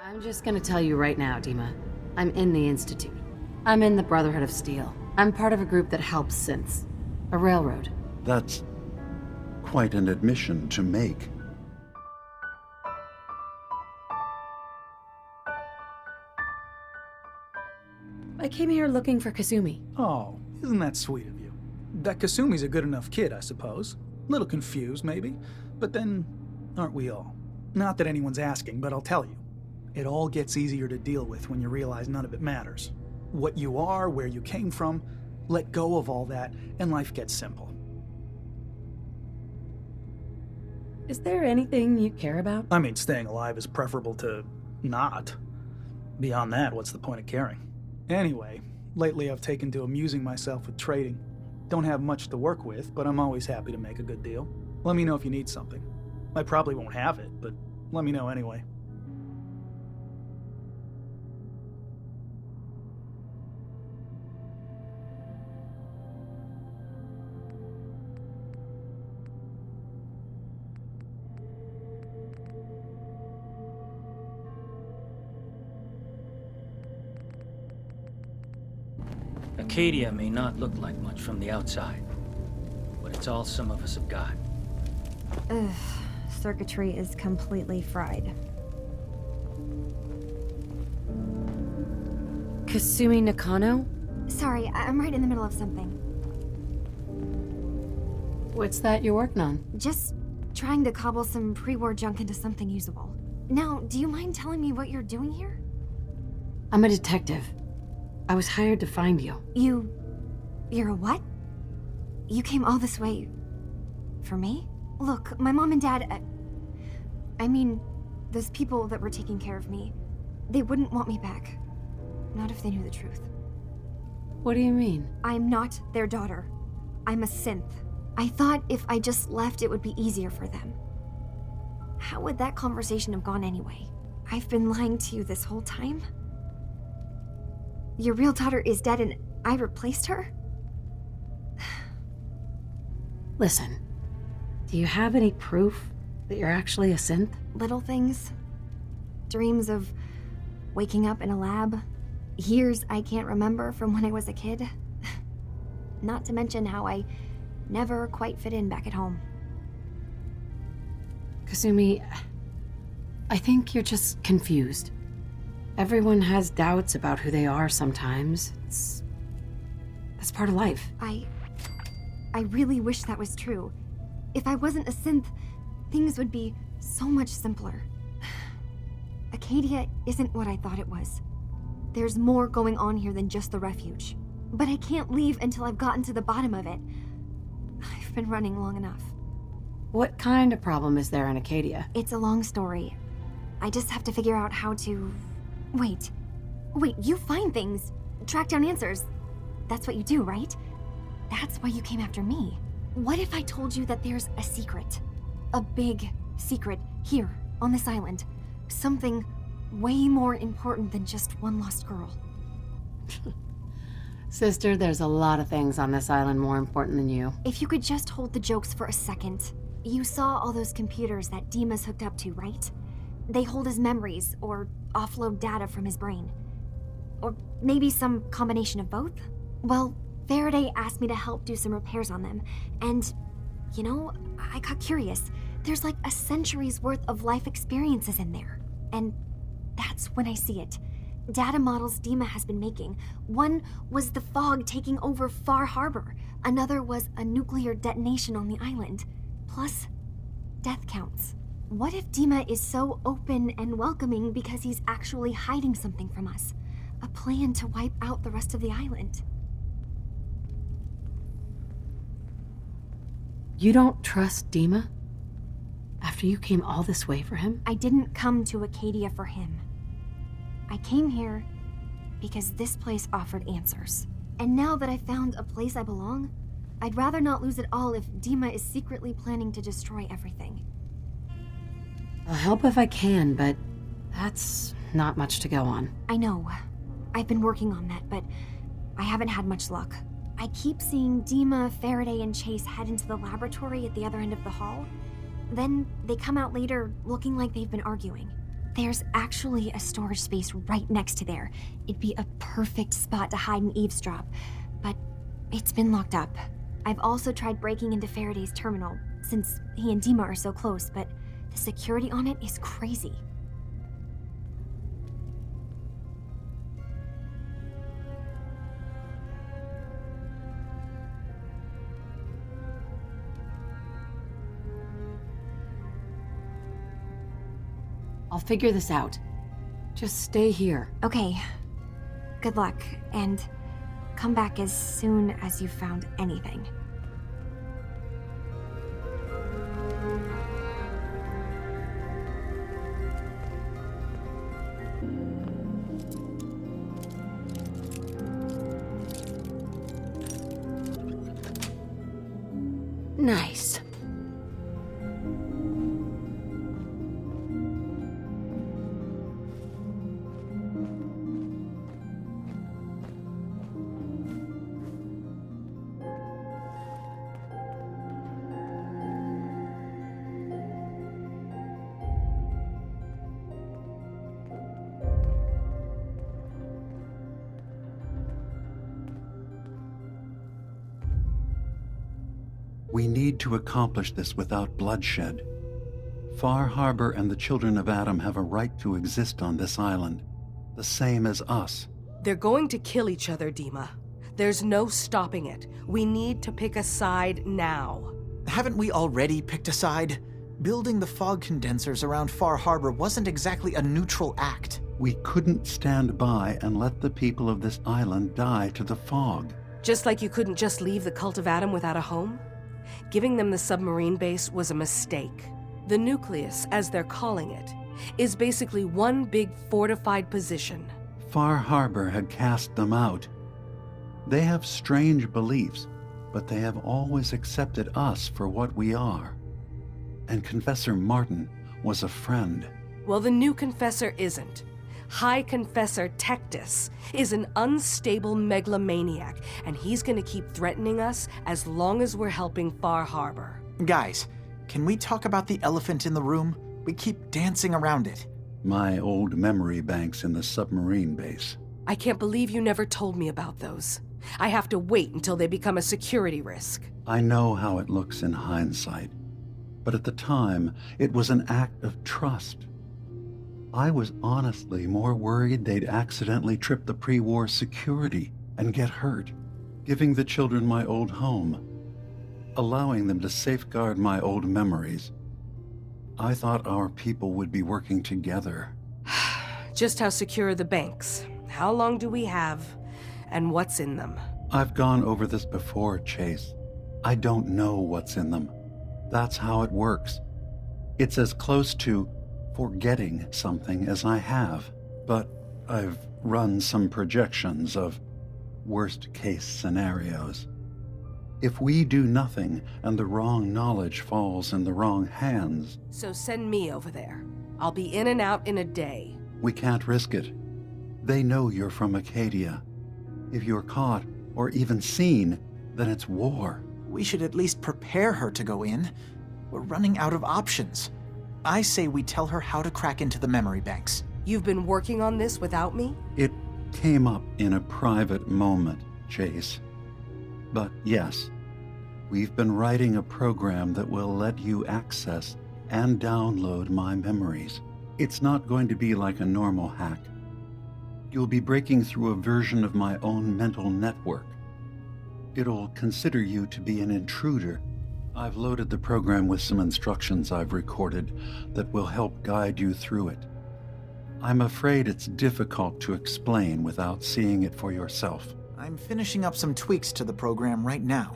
I'm just gonna tell you right now, DiMa. I'm in the Institute. I'm in the Brotherhood of Steel. I'm part of a group that helps synths. A railroad. That's quite an admission to make. I came here looking for Kasumi. Oh, isn't that sweet of you? That Kasumi's a good enough kid, I suppose. Little confused, maybe. But then, aren't we all? Not that anyone's asking, but I'll tell you. It all gets easier to deal with when you realize none of it matters. What you are, where you came from, let go of all that, and life gets simple. Is there anything you care about? I mean, staying alive is preferable to not. Beyond that, what's the point of caring? Anyway, lately I've taken to amusing myself with trading. Don't have much to work with, but I'm always happy to make a good deal. Let me know if you need something. I probably won't have it, but let me know anyway. Acadia may not look like much from the outside, but it's all some of us have got. Ugh, circuitry is completely fried. Kasumi Nakano? Sorry, I'm right in the middle of something. What's that you're working on? Just trying to cobble some pre-war junk into something usable. Now, do you mind telling me what you're doing here? I'm a detective. I was hired to find you. You're a what? You came all this way... for me? Look, my mom and dad... I mean, those people that were taking care of me, they wouldn't want me back. Not if they knew the truth. What do you mean? I'm not their daughter. I'm a synth. I thought if I just left, it would be easier for them. How would that conversation have gone anyway? I've been lying to you this whole time? Your real daughter is dead and I replaced her? Listen, do you have any proof that you're actually a synth? Little things. Dreams of waking up in a lab. Years I can't remember from when I was a kid. Not to mention how I never quite fit in back at home. Kasumi, I think you're just confused. Everyone has doubts about who they are sometimes. That's part of life. I really wish that was true. If I wasn't a synth, things would be so much simpler. Acadia isn't what I thought it was. There's more going on here than just the refuge. But I can't leave until I've gotten to the bottom of it. I've been running long enough. What kind of problem is there in Acadia? It's a long story. I just have to figure out how to... Wait, you find things, track down answers. That's what you do, right? That's why you came after me. What if I told you that there's a secret? A big secret here, on this island. Something way more important than just one lost girl. Sister, there's a lot of things on this island more important than you. If you could just hold the jokes for a second. You saw all those computers that DiMa's hooked up to, right? They hold his memories, or offload data from his brain. Or maybe some combination of both? Well, Faraday asked me to help do some repairs on them, and, you know, I got curious. There's like a century's worth of life experiences in there. And that's when I see it. Data models DiMa has been making. One was the fog taking over Far Harbor. Another was a nuclear detonation on the island. Plus, death counts. What if DiMa is so open and welcoming because he's actually hiding something from us? A plan to wipe out the rest of the island. You don't trust DiMa? After you came all this way for him? I didn't come to Acadia for him. I came here because this place offered answers. And now that I found a place I belong, I'd rather not lose it all if DiMa is secretly planning to destroy everything. I'll help if I can, but that's not much to go on. I know. I've been working on that, but I haven't had much luck. I keep seeing DiMa, Faraday, and Chase head into the laboratory at the other end of the hall. Then they come out later looking like they've been arguing. There's actually a storage space right next to there. It'd be a perfect spot to hide and eavesdrop, but it's been locked up. I've also tried breaking into Faraday's terminal, since he and Dima are so close, but the security on it is crazy. I'll figure this out. Just stay here. Okay. Good luck, and come back as soon as you've found anything. Nice. We need to accomplish this without bloodshed. Far Harbor and the children of Adam have a right to exist on this island, the same as us. They're going to kill each other, Dima. There's no stopping it. We need to pick a side now. Haven't we already picked a side? Building the fog condensers around Far Harbor wasn't exactly a neutral act. We couldn't stand by and let the people of this island die to the fog. Just like you couldn't just leave the Cult of Adam without a home? Giving them the submarine base was a mistake. The nucleus, as they're calling it, is basically one big fortified position. Far Harbor had cast them out. They have strange beliefs, but they have always accepted us for what we are. And Confessor Martin was a friend. Well, the new Confessor isn't. High Confessor Tectus is an unstable megalomaniac, and he's gonna keep threatening us as long as we're helping Far Harbor. Guys, can we talk about the elephant in the room? We keep dancing around it. My old memory banks in the submarine base. I can't believe you never told me about those. I have to wait until they become a security risk. I know how it looks in hindsight, but at the time, it was an act of trust. I was honestly more worried they'd accidentally trip the pre-war security and get hurt, giving the children my old home, allowing them to safeguard my old memories. I thought our people would be working together. Just how secure are the banks? How long do we have? And what's in them? I've gone over this before, Chase. I don't know what's in them. That's how it works. It's as close to forgetting something as I have, but I've run some projections of worst-case scenarios. If we do nothing and the wrong knowledge falls in the wrong hands... So send me over there. I'll be in and out in a day. We can't risk it. They know you're from Acadia. If you're caught, or even seen, then it's war. We should at least prepare her to go in. We're running out of options. I say we tell her how to crack into the memory banks. You've been working on this without me? It came up in a private moment, Chase. But yes, we've been writing a program that will let you access and download my memories. It's not going to be like a normal hack. You'll be breaking through a version of my own mental network. It'll consider you to be an intruder. I've loaded the program with some instructions I've recorded that will help guide you through it. I'm afraid it's difficult to explain without seeing it for yourself. I'm finishing up some tweaks to the program right now.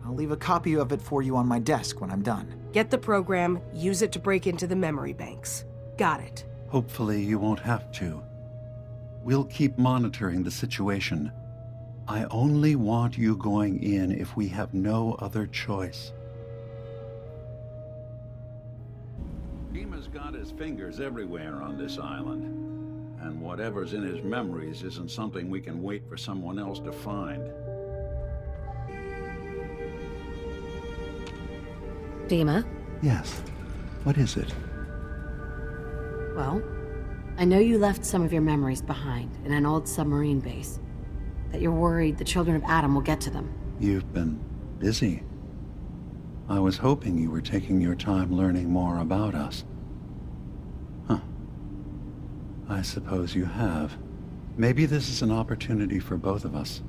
I'll leave a copy of it for you on my desk when I'm done. Get the program, use it to break into the memory banks. Got it. Hopefully you won't have to. We'll keep monitoring the situation. I only want you going in if we have no other choice. DiMa's got his fingers everywhere on this island. And whatever's in his memories isn't something we can wait for someone else to find. Dima? Yes. What is it? Well, I know you left some of your memories behind in an old submarine base. That you're worried the children of Adam will get to them. You've been busy. I was hoping you were taking your time learning more about us. Huh. I suppose you have. Maybe this is an opportunity for both of us.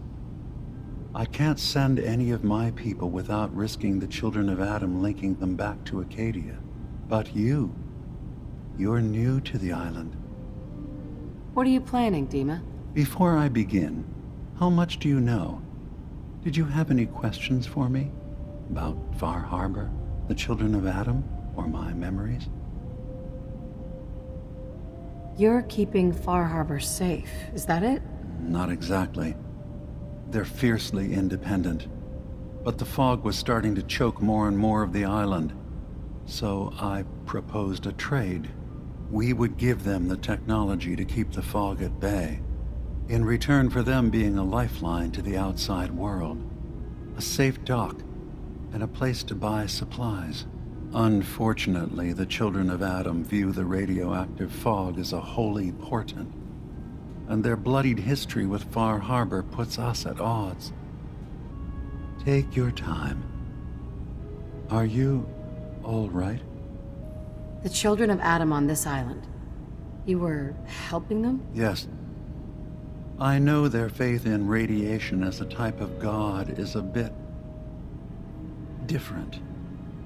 I can't send any of my people without risking the children of Adam linking them back to Acadia. But you're new to the island. What are you planning, Dima? Before I begin, how much do you know? Did you have any questions for me? About Far Harbor, the children of Adam, or my memories? You're keeping Far Harbor safe, is that it? Not exactly. They're fiercely independent. But the fog was starting to choke more and more of the island. So I proposed a trade. We would give them the technology to keep the fog at bay, in return for them being a lifeline to the outside world, a safe dock, and a place to buy supplies. Unfortunately, the children of Adam view the radioactive fog as a holy portent, and their bloodied history with Far Harbor puts us at odds. Take your time. Are you all right? The children of Adam on this island. You were helping them? Yes. I know their faith in radiation as a type of god is a bit different.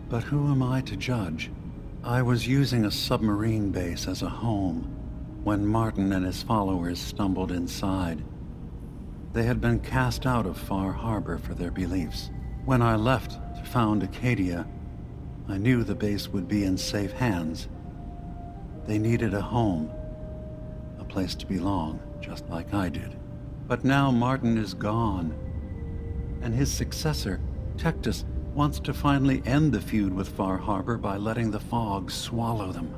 But who am I to judge? I was using a submarine base as a home when Martin and his followers stumbled inside. They had been cast out of Far Harbor for their beliefs. When I left to found Acadia, I knew the base would be in safe hands. They needed a home, a place to belong, just like I did. But now Martin is gone, and his successor, Tectus, wants to finally end the feud with Far Harbor by letting the fog swallow them.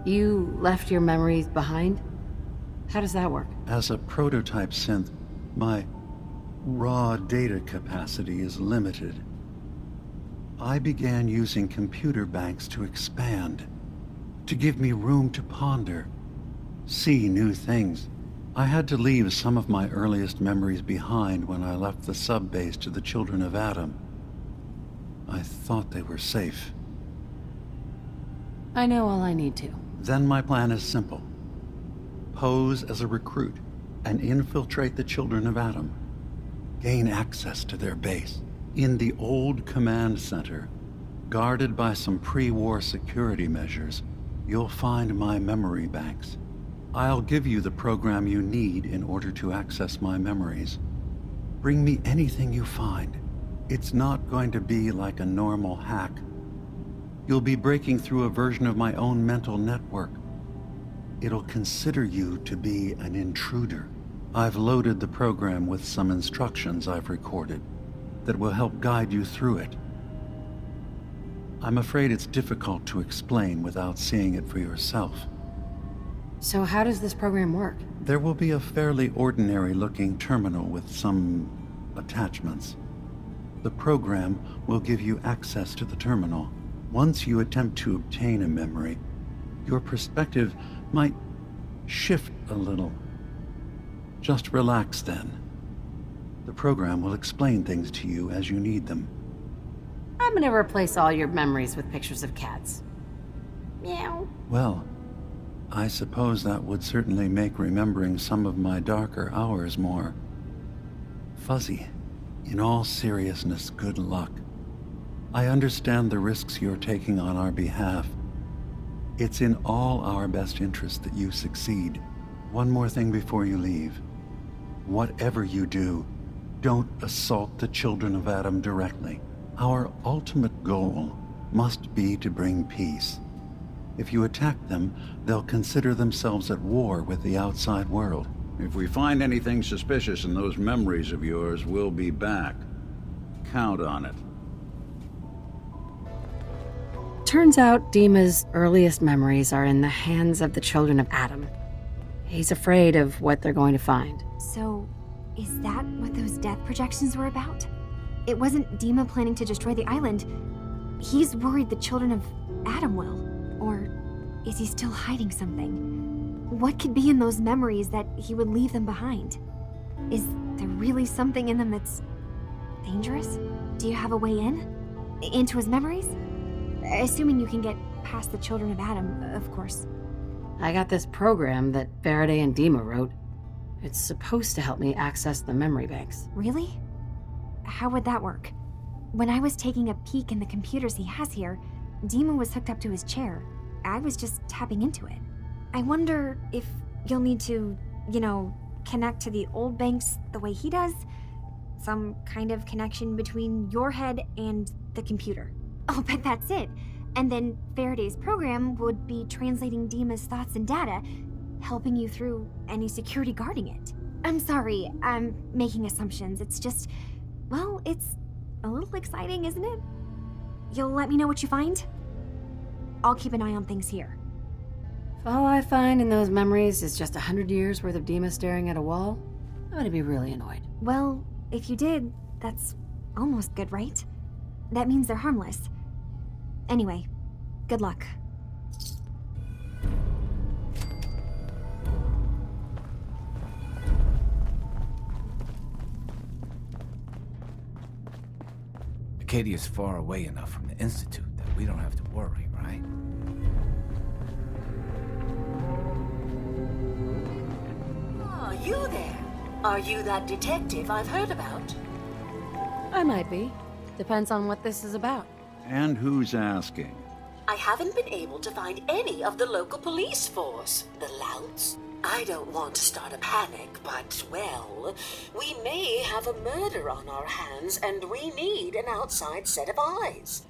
You left your memories behind? How does that work? As a prototype synth, my raw data capacity is limited. I began using computer banks to expand, to give me room to ponder, see new things. I had to leave some of my earliest memories behind when I left the sub-base to the children of Adam. I thought they were safe. I know all I need to. Then my plan is simple. Pose as a recruit and infiltrate the children of Adam. Gain access to their base. In the old command center, guarded by some pre-war security measures, you'll find my memory banks. I'll give you the program you need in order to access my memories. Bring me anything you find. It's not going to be like a normal hack. You'll be breaking through a version of my own mental network. It'll consider you to be an intruder. I've loaded the program with some instructions I've recorded that will help guide you through it. I'm afraid it's difficult to explain without seeing it for yourself. So how does this program work? There will be a fairly ordinary-looking terminal with some attachments. The program will give you access to the terminal. Once you attempt to obtain a memory, your perspective might shift a little. Just relax then. The program will explain things to you as you need them. I'm gonna replace all your memories with pictures of cats. Meow. Well, I suppose that would certainly make remembering some of my darker hours more fuzzy. In all seriousness, good luck. I understand the risks you're taking on our behalf. It's in all our best interest that you succeed. One more thing before you leave. Whatever you do, don't assault the children of Adam directly. Our ultimate goal must be to bring peace. If you attack them, they'll consider themselves at war with the outside world. If we find anything suspicious in those memories of yours, we'll be back. Count on it. Turns out DiMa's earliest memories are in the hands of the children of Adam. He's afraid of what they're going to find. So, is that what those death projections were about? It wasn't DiMa planning to destroy the island. He's worried the children of Adam will. Or is he still hiding something? What could be in those memories that he would leave them behind? Is there really something in them that's dangerous? Do you have a way in? Into his memories? Assuming you can get past the children of Adam, of course. I got this program that Faraday and DiMa wrote. It's supposed to help me access the memory banks. Really? How would that work? When I was taking a peek in the computers he has here, DiMa was hooked up to his chair. I was just tapping into it. I wonder if you'll need to, connect to the old banks the way he does? Some kind of connection between your head and the computer. I'll bet that's it. And then Faraday's program would be translating DiMa's thoughts and data, helping you through any security guarding it. I'm sorry, I'm making assumptions. It's just, well, it's a little exciting, isn't it? You'll let me know what you find? I'll keep an eye on things here. If all I find in those memories is just 100 years worth of DiMa staring at a wall, I'm gonna be really annoyed. Well, if you did, that's almost good, right? That means they're harmless. Anyway, good luck. Acadia's far away enough from the Institute that we don't have to worry, right? Are you there? Are you that detective I've heard about? I might be. Depends on what this is about. And who's asking? I haven't been able to find any of the local police force. The louts? I don't want to start a panic, but, well, we may have a murder on our hands, and we need an outside set of eyes.